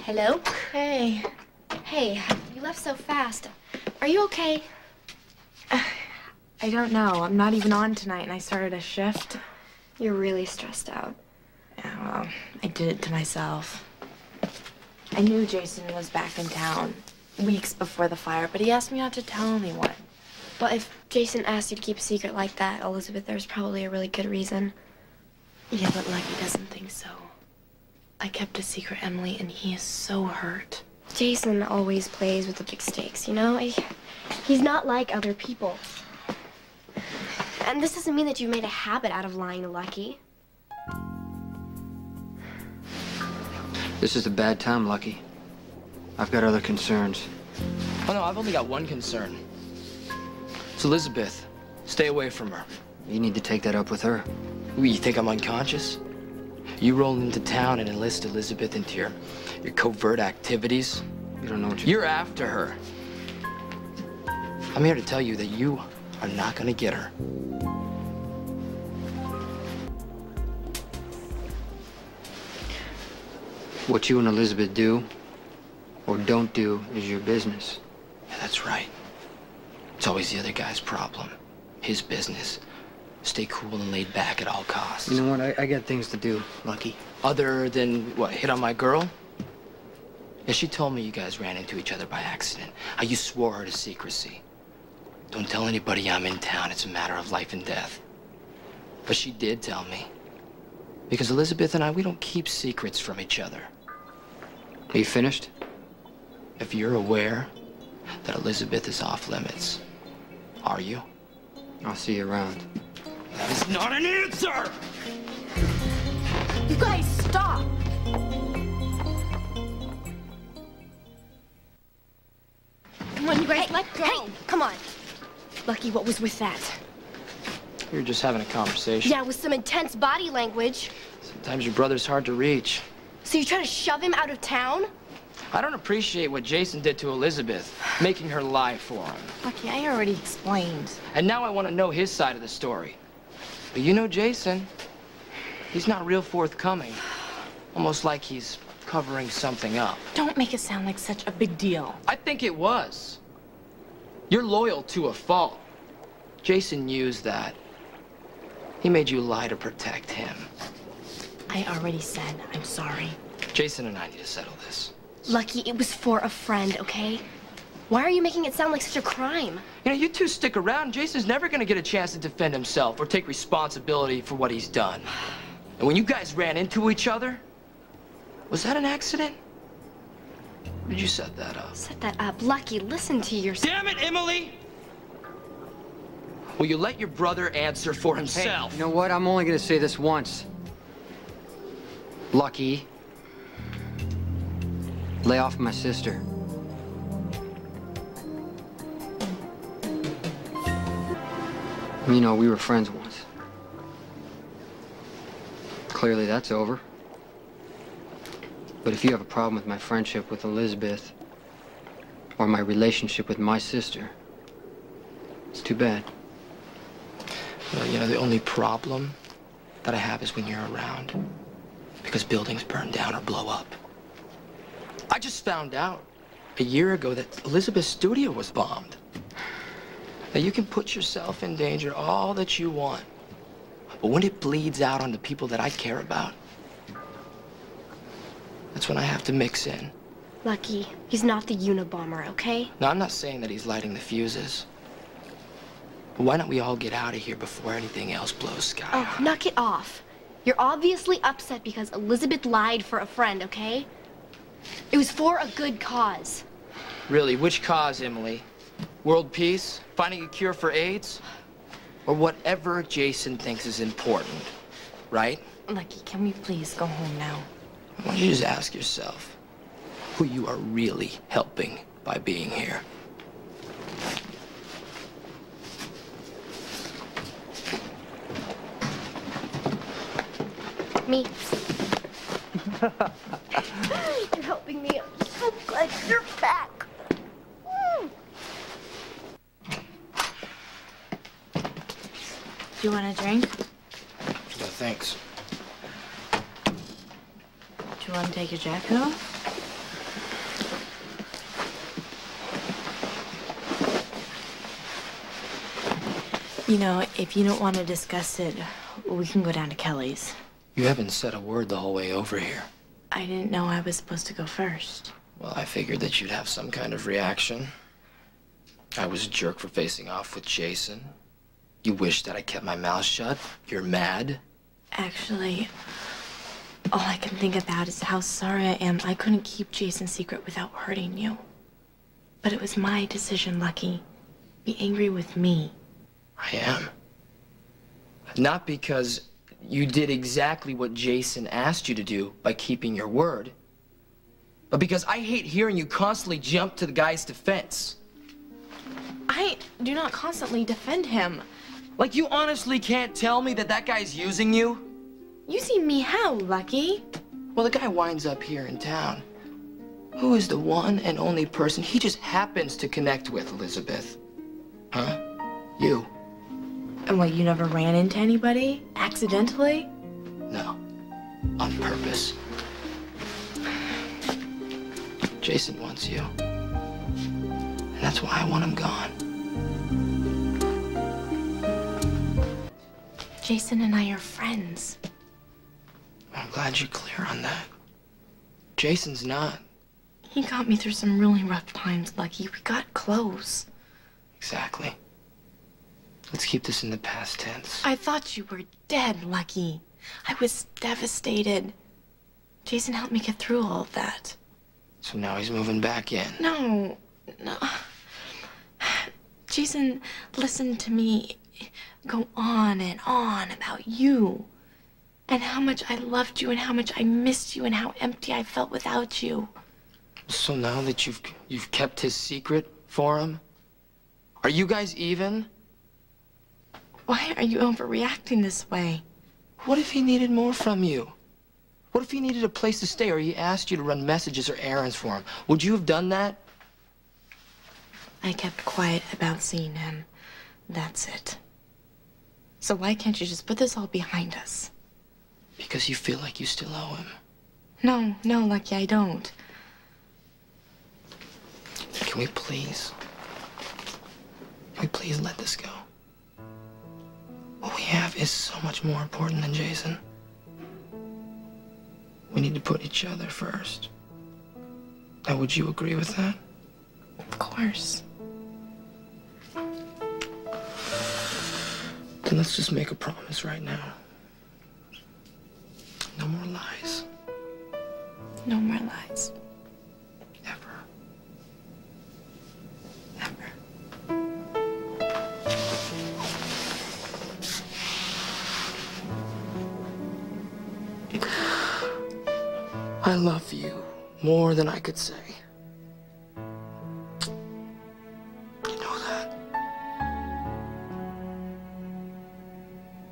Hello? Hey. Hey, you left so fast. Are you okay? I don't know. I'm not even on tonight, and I started a shift. You're really stressed out. Yeah, well, I did it to myself. I knew Jason was back in town weeks before the fire, but he asked me not to tell anyone. Well, if Jason asked you to keep a secret like that, Elizabeth, there's probably a really good reason. Yeah, but Lucky doesn't think so. I kept a secret, Emily, and he is so hurt. Jason always plays with the big stakes, you know? He's not like other people. And this doesn't mean that you made a habit out of lying to Lucky. This is a bad time, Lucky. I've got other concerns. Oh, no, I've only got one concern. It's Elizabeth. Stay away from her. You need to take that up with her. Ooh, you think I'm unconscious? You roll into town and enlist Elizabeth into your covert activities. You don't know what You're after her. I'm here to tell you that you are not gonna get her. What you and Elizabeth do or don't do is your business. Yeah, that's right. It's always the other guy's problem. His business. Stay cool and laid back at all costs. You know what? I got things to do, Lucky. Other than, what, hit on my girl? Yeah, she told me you guys ran into each other by accident. How you swore her to secrecy. Don't tell anybody I'm in town. It's a matter of life and death. But she did tell me. Because Elizabeth and I, we don't keep secrets from each other. Are you finished? If you're aware that Elizabeth is off limits, are you? I'll see you around. That is not an answer! You guys, stop! Come on, you guys, let go. Hey, come on. Lucky, what was with that? We were just having a conversation. Yeah, with some intense body language. Sometimes your brother's hard to reach. So you try to shove him out of town? I don't appreciate what Jason did to Elizabeth, making her lie for him. Lucky, I already explained. And now I want to know his side of the story. But you know Jason, he's not real forthcoming. Almost like he's covering something up. Don't make it sound like such a big deal. I think it was. You're loyal to a fault. Jason used that. He made you lie to protect him. I already said I'm sorry. Jason and I need to settle this. Lucky, it was for a friend, okay? Why are you making it sound like such a crime? You know, you two stick around. Jason's never gonna get a chance to defend himself or take responsibility for what he's done. And when you guys ran into each other, was that an accident? Or did you set that up? Set that up. Lucky, listen to yourself. Damn it, Emily! Will you let your brother answer for himself? Hey, you know what? I'm only gonna say this once. Lucky. Lay off my sister. You know, we were friends once. Clearly that's over. But if you have a problem with my friendship with Elizabeth, or my relationship with my sister, it's too bad. Well, you know, the only problem that I have is when you're around. Because buildings burn down or blow up. I just found out a year ago that Elizabeth's studio was bombed. Now, you can put yourself in danger all that you want. But when it bleeds out on the people that I care about, that's when I have to mix in. Lucky, he's not the Unabomber, okay? Now, I'm not saying that he's lighting the fuses. But why don't we all get out of here before anything else blows sky high? Oh, knock it off. You're obviously upset because Elizabeth lied for a friend, okay? It was for a good cause. Really, which cause, Emily? World peace? Finding a cure for AIDS? Or whatever Jason thinks is important, right? Lucky, can we please go home now? Why don't you just ask yourself who you are really helping by being here? Me. You're helping me. I'm so glad you're back. Do you want a drink? No, thanks. Do you want to take your jacket off? You know, if you don't want to discuss it, we can go down to Kelly's. You haven't said a word the whole way over here. I didn't know I was supposed to go first. Well, I figured that you'd have some kind of reaction. I was a jerk for facing off with Jason. You wish that I kept my mouth shut. You're mad. Actually, all I can think about is how sorry I am I couldn't keep Jason's secret without hurting you. But it was my decision, Lucky. Be angry with me. I am. Not because you did exactly what Jason asked you to do by keeping your word, but because I hate hearing you constantly jump to the guy's defense. I do not constantly defend him. Like, you honestly can't tell me that that guy's using you? Using me how, Lucky? Well, the guy winds up here in town. Who is the one and only person he just happens to connect with, Elizabeth? Huh? You. And what, you never ran into anybody? Accidentally? No. On purpose. Jason wants you. And that's why I want him gone. Jason and I are friends. I'm glad you're clear on that. Jason's not. He got me through some really rough times, Lucky. We got close. Exactly. Let's keep this in the past tense. I thought you were dead, Lucky. I was devastated. Jason helped me get through all of that. So now he's moving back in. No. Jason listened to me go on and on about you. And how much I loved you and how much I missed you and how empty I felt without you. So now that you've kept his secret for him, are you guys even? Why are you overreacting this way? What if he needed more from you? What if he needed a place to stay, or he asked you to run messages or errands for him? Would you have done that? I kept quiet about seeing him. That's it. So why can't you just put this all behind us? Because you feel like you still owe him. No, Lucky, I don't. Can we please let this go? What we have is so much more important than Jason. We need to put each other first. Now, would you agree with that? Of course. Then let's just make a promise right now. No more lies. No more lies. Ever. Ever. I love you more than I could say.